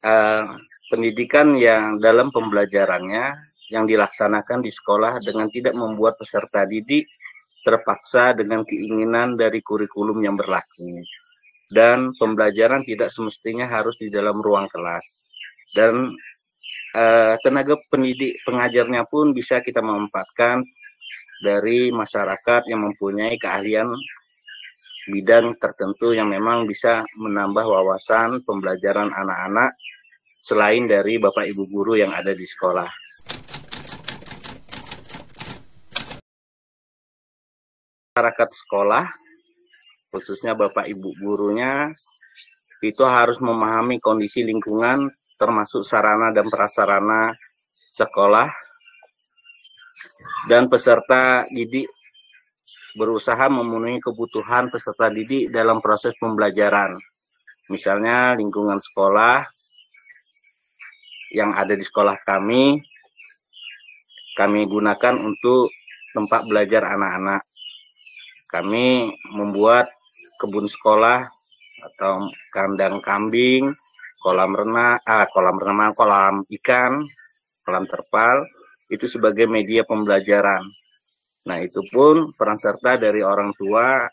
eh, pendidikan yang dalam pembelajarannya yang dilaksanakan di sekolah dengan tidak membuat peserta didik terpaksa dengan keinginan dari kurikulum yang berlaku. Dan pembelajaran tidak semestinya harus di dalam ruang kelas. Dan tenaga pendidik pengajarnya pun bisa kita manfaatkan dari masyarakat yang mempunyai keahlian bidang tertentu yang memang bisa menambah wawasan pembelajaran anak-anak selain dari Bapak Ibu guru yang ada di sekolah. Masyarakat sekolah, khususnya Bapak Ibu gurunya, itu harus memahami kondisi lingkungan termasuk sarana dan prasarana sekolah, dan peserta didik berusaha memenuhi kebutuhan peserta didik dalam proses pembelajaran. Misalnya lingkungan sekolah yang ada di sekolah kami gunakan untuk tempat belajar anak-anak. Kami membuat kebun sekolah atau kandang kambing, kolam renang, kolam ikan, kolam terpal, itu sebagai media pembelajaran. Nah, itu pun peran serta dari orang tua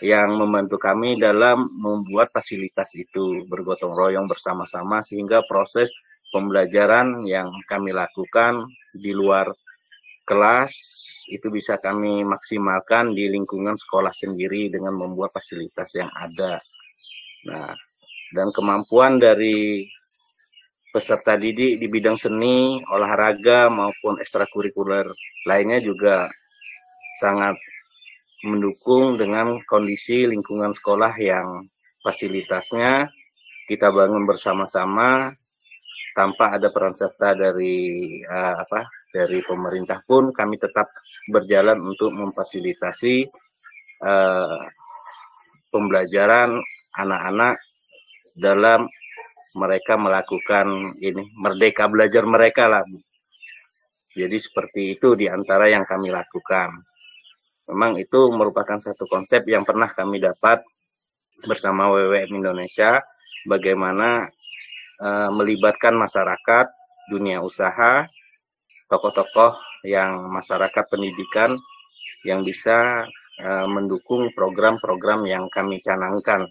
yang membantu kami dalam membuat fasilitas itu, bergotong royong bersama-sama sehingga proses pembelajaran yang kami lakukan di luar kelas itu bisa kami maksimalkan di lingkungan sekolah sendiri dengan membuat fasilitas yang ada. Nah, dan kemampuan dari peserta didik di bidang seni, olahraga maupun ekstrakurikuler lainnya juga sangat mendukung dengan kondisi lingkungan sekolah yang fasilitasnya kita bangun bersama-sama tanpa ada peran serta dari dari pemerintah pun kami tetap berjalan untuk memfasilitasi pembelajaran anak-anak dalam mereka melakukan ini merdeka belajar mereka lah. Jadi seperti itu diantara yang kami lakukan. Memang itu merupakan satu konsep yang pernah kami dapat bersama WWM Indonesia, bagaimana melibatkan masyarakat, dunia usaha, tokoh-tokoh yang masyarakat pendidikan yang bisa mendukung program-program yang kami canangkan.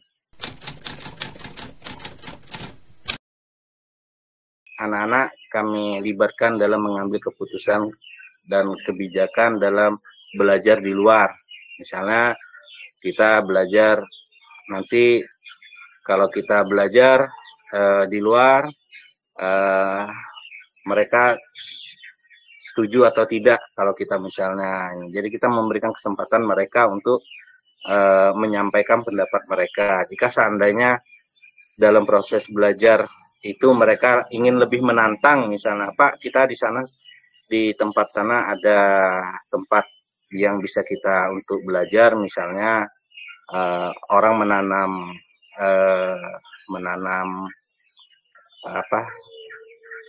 Anak-anak kami libatkan dalam mengambil keputusan dan kebijakan dalam belajar di luar. Misalnya kita belajar nanti kalau kita belajar di luar, mereka setuju atau tidak kalau kita misalnya. Jadi kita memberikan kesempatan mereka untuk menyampaikan pendapat mereka. Jika seandainya dalam proses belajar itu mereka ingin lebih menantang, misalnya Pak, kita di sana di tempat sana ada tempat yang bisa kita untuk belajar, misalnya orang menanam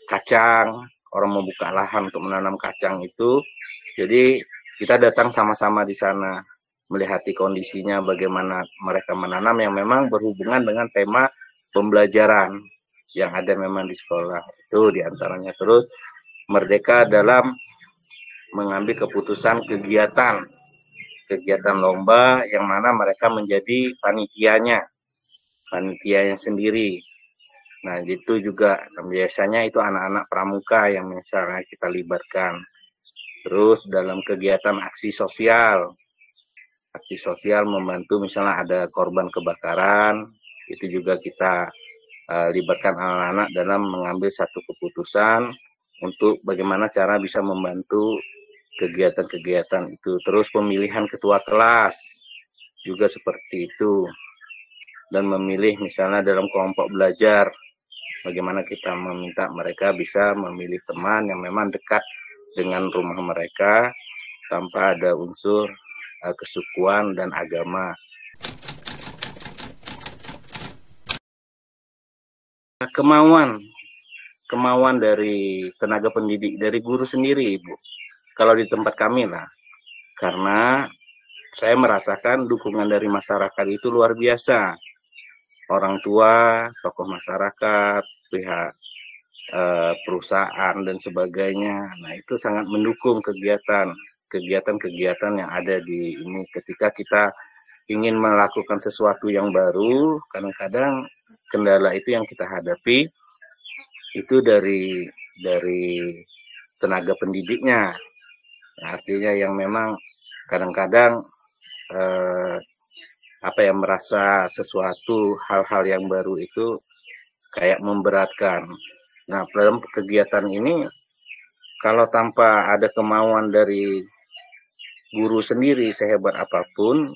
kacang, orang membuka lahan untuk menanam kacang itu. Jadi kita datang sama-sama di sana, melihati kondisinya bagaimana mereka menanam yang memang berhubungan dengan tema pembelajaran yang ada memang di sekolah. Itu diantaranya. Terus merdeka dalam mengambil keputusan kegiatan lomba yang mana mereka menjadi panitianya sendiri. Nah, itu juga biasanya itu anak-anak pramuka yang misalnya kita libatkan. Terus dalam kegiatan aksi sosial membantu misalnya ada korban kebakaran, itu juga kita libatkan anak-anak dalam mengambil satu keputusan untuk bagaimana cara bisa membantu kegiatan-kegiatan itu. Terus pemilihan ketua kelas juga seperti itu. Dan memilih misalnya dalam kelompok belajar, bagaimana kita meminta mereka bisa memilih teman yang memang dekat dengan rumah mereka tanpa ada unsur kesukuan dan agama. Kemauan dari tenaga pendidik, dari guru sendiri, Ibu. Kalau di tempat kami lah, karena saya merasakan dukungan dari masyarakat itu luar biasa. Orang tua, tokoh masyarakat, pihak perusahaan dan sebagainya. Nah, itu sangat mendukung kegiatan-kegiatan yang ada di ini. Ketika kita ingin melakukan sesuatu yang baru, kadang-kadang kendala itu yang kita hadapi itu dari tenaga pendidiknya. Nah, artinya yang memang kadang-kadang merasa sesuatu hal-hal yang baru itu kayak memberatkan. Nah, dalam kegiatan ini kalau tanpa ada kemauan dari guru sendiri, sehebat apapun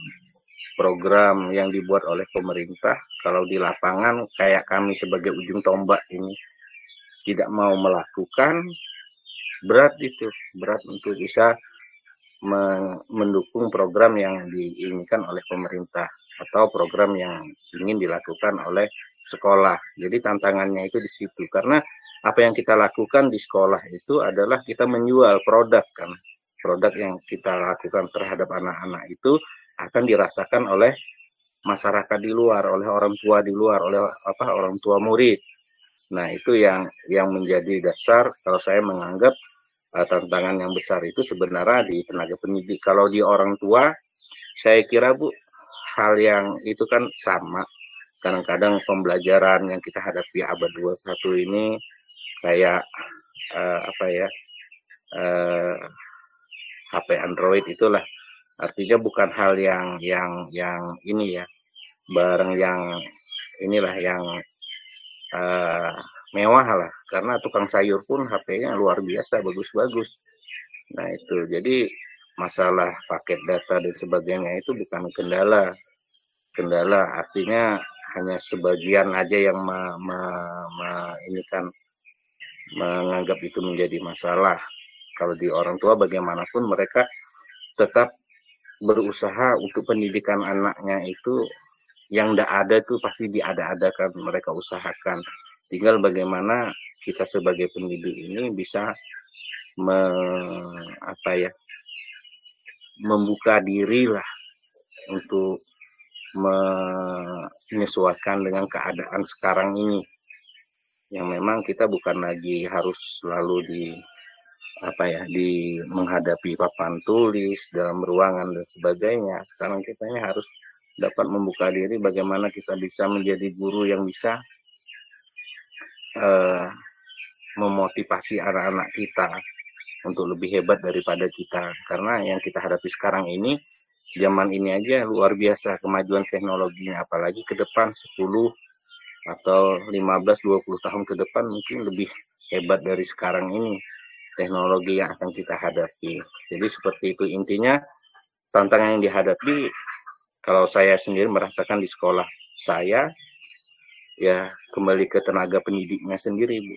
program yang dibuat oleh pemerintah, kalau di lapangan kayak kami sebagai ujung tombak ini tidak mau melakukan, berat untuk bisa mendukung program yang diinginkan oleh pemerintah atau program yang ingin dilakukan oleh sekolah. Jadi tantangannya itu di situ, karena apa yang kita lakukan di sekolah itu adalah kita menjual produk kan. Produk yang kita lakukan terhadap anak-anak itu akan dirasakan oleh masyarakat di luar, oleh orang tua di luar, oleh orang tua murid. Nah, itu yang menjadi dasar kalau saya menganggap tantangan yang besar itu sebenarnya di tenaga pendidik. Kalau di orang tua, saya kira Bu, hal yang itu kan sama. Kadang-kadang pembelajaran yang kita hadapi abad 21 ini kayak HP Android itulah. Artinya bukan hal yang ini ya, barang yang inilah yang mewah lah, karena tukang sayur pun HP-nya luar biasa bagus-bagus. Nah, itu jadi masalah paket data dan sebagainya itu bukan kendala artinya hanya sebagian aja yang ini kan menganggap itu menjadi masalah. Kalau di orang tua bagaimanapun mereka tetap berusaha untuk pendidikan anaknya itu yang tidak ada itu pasti diada-adakan, mereka usahakan. Tinggal bagaimana kita sebagai pendidik ini bisa membuka diri lah untuk menyesuaikan dengan keadaan sekarang ini, yang memang kita bukan lagi harus selalu menghadapi papan tulis dalam ruangan dan sebagainya. Sekarang kita ini harus dapat membuka diri bagaimana kita bisa menjadi guru yang bisa memotivasi anak-anak kita untuk lebih hebat daripada kita. Karena yang kita hadapi sekarang ini, zaman ini aja luar biasa kemajuan teknologinya, apalagi ke depan 10 atau 15-20 tahun ke depan mungkin lebih hebat dari sekarang ini teknologi yang akan kita hadapi. Jadi seperti itu intinya, tantangan yang dihadapi kalau saya sendiri merasakan di sekolah saya, ya kembali ke tenaga pendidiknya sendiri Bu.